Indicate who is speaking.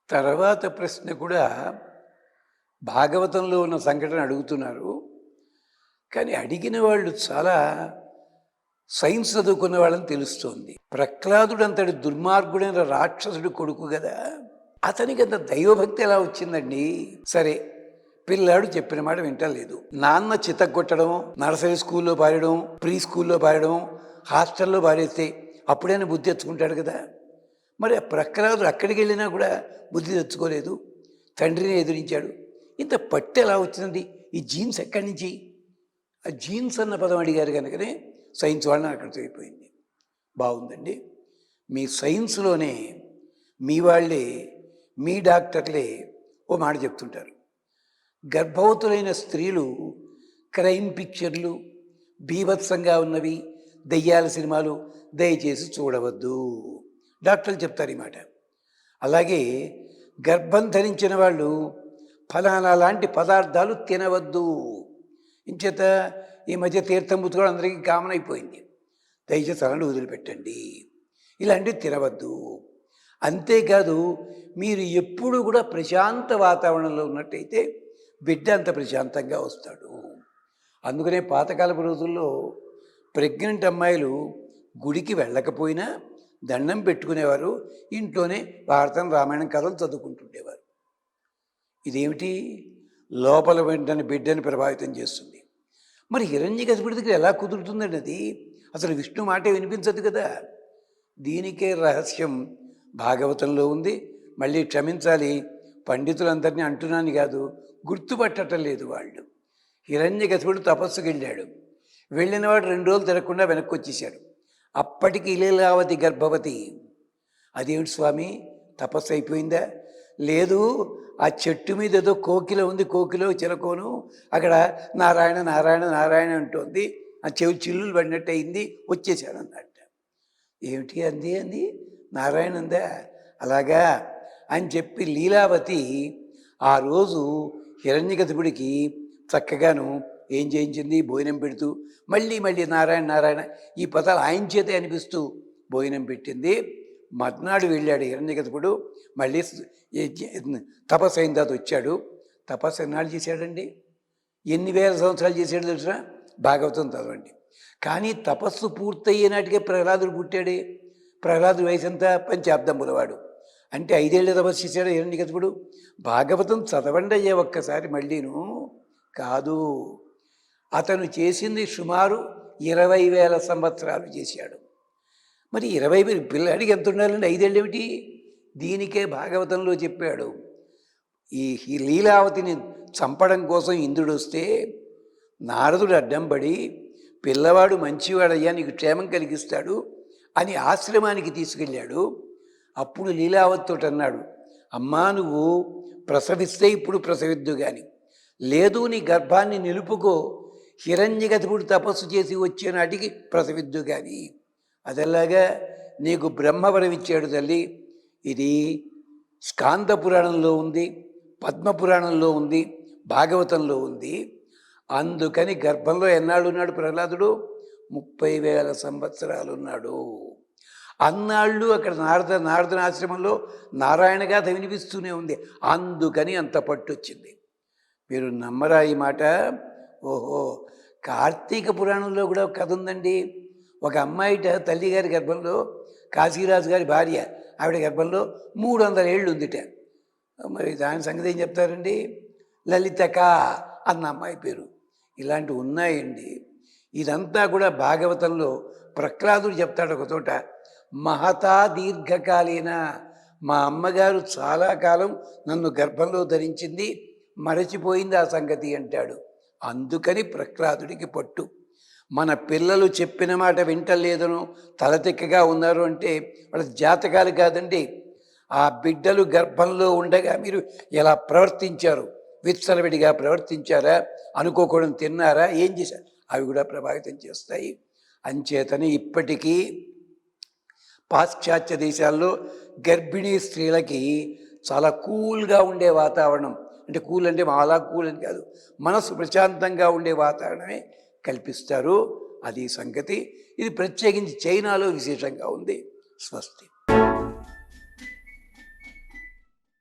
Speaker 1: తర్వాత ప్రశ్న కూడా భాగవతంలో ఉన్న సంఘటన అడుగుతున్నారు. కానీ అడిగిన వాళ్ళు చాలా సైన్స్ చదువుకున్న వాళ్ళని తెలుస్తోంది. ప్రహ్లాదుడు అంతటి దుర్మార్గుడైన రాక్షసుడు కొడుకు కదా, అతనికి అంత దైవభక్తి ఎలా వచ్చిందండి? సరే, పిల్లాడు చెప్పిన మాట వింటలేదు. నాన్న చితగొట్టడం, నర్సరీ స్కూల్లో పారడం, ప్రీ స్కూల్లో పారడం, హాస్టల్లో పారేస్తే అప్పుడైనా బుద్ధి తెచ్చుకుంటాడు కదా. మరి ఆ ప్రహ్లాదుడు అక్కడికి వెళ్ళినా కూడా బుద్ధి తెచ్చుకోలేదు, తండ్రిని ఎదిరించాడు. ఇంత పట్టు ఎలా వచ్చింది? ఈ జీన్స్ ఎక్కడి నుంచి? ఆ జీన్స్ అన్న పదం అడిగారు కనుకనే సైన్స్ వాళ్ళని అక్కడ అయిపోయింది. బాగుందండి. మీ సైన్స్లోనే మీ వాళ్ళే, మీ డాక్టర్లే ఓ మాట చెప్తుంటారు. గర్భవతులైన స్త్రీలు క్రైమ్ పిక్చర్లు, బీభత్సంగా ఉన్నవి, దెయ్యాల సినిమాలు దయచేసి చూడవద్దు. డాక్టర్లు చెప్తారు ఈ మాట. అలాగే గర్భం ధరించిన వాళ్ళు ఫలానా లాంటి పదార్థాలు తినవద్దు. ఇంచేత ఈ మధ్య తీర్థం పుచ్చుకోవడం అందరికీ కామన్ అయిపోయింది. దయచేసి అలాంటి వదిలిపెట్టండి, ఇలాంటివి తినవద్దు. అంతేకాదు, మీరు ఎప్పుడు కూడా ప్రశాంత వాతావరణంలో ఉన్నట్టయితే బిడ్డ అంత ప్రశాంతంగా వస్తాడు. అందుకనే పాతకాలపు రోజుల్లో ప్రెగ్నెంట్ అమ్మాయిలు గుడికి వెళ్ళకపోయినా దండం పెట్టుకునేవారు, ఇంట్లోనే భారతం రామాయణం కథలు చదువుకుంటుండేవారు. ఇదేమిటి? లోపల వెంటనే బిడ్డని ప్రభావితం చేస్తుంది. మరి హిరణ్యకశిపుడి దగ్గర ఎలా కుదురుతుందండి అది? అసలు విష్ణు మాటే వినిపించదు కదా. దీనికే రహస్యం భాగవతంలో ఉంది. మళ్ళీ క్షమించాలి, పండితులందరినీ అంటున్నాను కాదు, గుర్తుపట్టడం లేదు వాళ్ళు. హిరణ్యకశిపుడు తపస్సుకు వెళ్ళాడు. వెళ్ళినవాడు 2 రోజులు తిరగకుండా వెనక్కి వచ్చేసాడు. అప్పటికి లీలావతి గర్భవతి. అదేమిటి స్వామి, తపస్సు అయిపోయిందా? లేదు, ఆ చెట్టు మీద ఏదో కోకిల ఉంది, కోకిలో చిలకోను, అక్కడ నారాయణ నారాయణ నారాయణ అంటోంది, ఆ చెవి చిల్లులు పడినట్టు అయింది, వచ్చేసాడు అన్నట్ట. ఏమిటి అంది నారాయణ ఉందా? అలాగా అని చెప్పి లీలావతి ఆ రోజు హిరణ్యకశిపుడికి చక్కగాను ఏం చేయించింది? భోజనం పెడుతూ మళ్ళీ మళ్ళీ నారాయణ నారాయణ ఈ పదాలు ఆయన చేతే అనిపిస్తూ భోజనం పెట్టింది. మర్నాడు వెళ్ళాడు హిరణ్యకశిపుడు. మళ్ళీ తపస్సు అయిన తర్వాత వచ్చాడు. తపస్సు ఎన్నాళ్ళు చేశాడండి? ఎన్ని వేల సంవత్సరాలు చేశాడు తెలుసా? భాగవతం చదవండి. కానీ తపస్సు పూర్తయ్యే నాటికే ప్రహ్లాదుడు పుట్టాడే. ప్రహ్లాదుడు వయసు ఎంత? 5 శతాబ్దముల వాడు. అంటే 5 ఏళ్ళ తపస్సు చేశాడు హిరణ్యకశిపుడు. భాగవతం చదవండి అయ్యే ఒక్కసారి మళ్ళీను. కాదు, అతను చేసింది సుమారు 20,000 సంవత్సరాలు చేశాడు. మరి 20,000 పిల్లాడికి ఎంత ఉండాలండి? 5 ఏళ్ళు ఏమిటి? దీనికే భాగవతంలో చెప్పాడు, ఈ లీలావతిని చంపడం కోసం ఇంద్రుడు వస్తే నారదుడు అడ్డం పడి, పిల్లవాడు మంచివాడయ్యా, నీకు క్షేమం కలిగిస్తాడు అని ఆశ్రమానికి తీసుకెళ్ళాడు. అప్పుడు లీలావతితో అన్నాడు, అమ్మా నువ్వు ప్రసవిస్తే ఇప్పుడు ప్రసవిద్దు కానీ, లేదు నీ గర్భాన్ని నిలుపుకో, హిరణ్యకశిపుడు తపస్సు చేసి వచ్చే నాటికి ప్రసవిద్దు కానీ. అదలాగా నీకు బ్రహ్మవరం ఇచ్చాడు తల్లి. ఇది స్కాంద పురాణంలో ఉంది, పద్మపురాణంలో ఉంది, భాగవతంలో ఉంది. అందుకని గర్భంలో ఎన్నాళ్ళు ఉన్నాడు ప్రహ్లాదుడు? 30,000 సంవత్సరాలు ఉన్నాడు. అన్నాళ్ళు అక్కడ నారదుని ఆశ్రమంలో నారాయణ గాథ వినిపిస్తూనే ఉంది. అందుకని అంత పట్టొచ్చింది. మీరు నమ్మరా ఈ మాట? ఓహో, కార్తీక పురాణంలో కూడా ఒక కథ ఉందండి. ఒక అమ్మాయిట తల్లిగారి గర్భంలో, కాశీరాజు గారి భార్య, ఆవిడ గర్భంలో 300 ఏళ్ళు ఉందిట. మరి దాని సంగతి ఏం చెప్తారండి? లలితక అన్న అమ్మాయి పేరు. ఇలాంటివి ఉన్నాయండి. ఇదంతా కూడా భాగవతంలో ప్రహ్లాదుడు చెప్తాడు ఒక చోట, మహతా దీర్ఘకాలీన, మా అమ్మగారు చాలా కాలం నన్ను గర్భంలో ధరించింది, మరచిపోయింది ఆ సంగతి అంటాడు. అందుకని ప్రహ్లాదుడికి పట్టు. మన పిల్లలు చెప్పిన మాట వింటలేదను తలతిక్కగా ఉన్నారు అంటే వాళ్ళ జాతకాలు కాదండి. ఆ బిడ్డలు గర్భంలో ఉండగా మీరు ఎలా ప్రవర్తించారు? విచ్చలవిడిగా ప్రవర్తించారా? అనుకోకూడదు తిన్నారా? ఏం చేశారు? అవి కూడా ప్రభావితం చేస్తాయి. అంచేతనే ఇప్పటికీ పాశ్చాత్య దేశాల్లో గర్భిణీ స్త్రీలకి చాలా కూల్గా ఉండే వాతావరణం, అంటే కూల్ అంటే మాలా కూల్ అని కాదు, మనసు ప్రశాంతంగా ఉండే వాతావరణమే కల్పిస్తారు. అది సంగతి. ఇది ప్రత్యేకించి చైనాలో విశేషంగా ఉంది. స్వస్తి.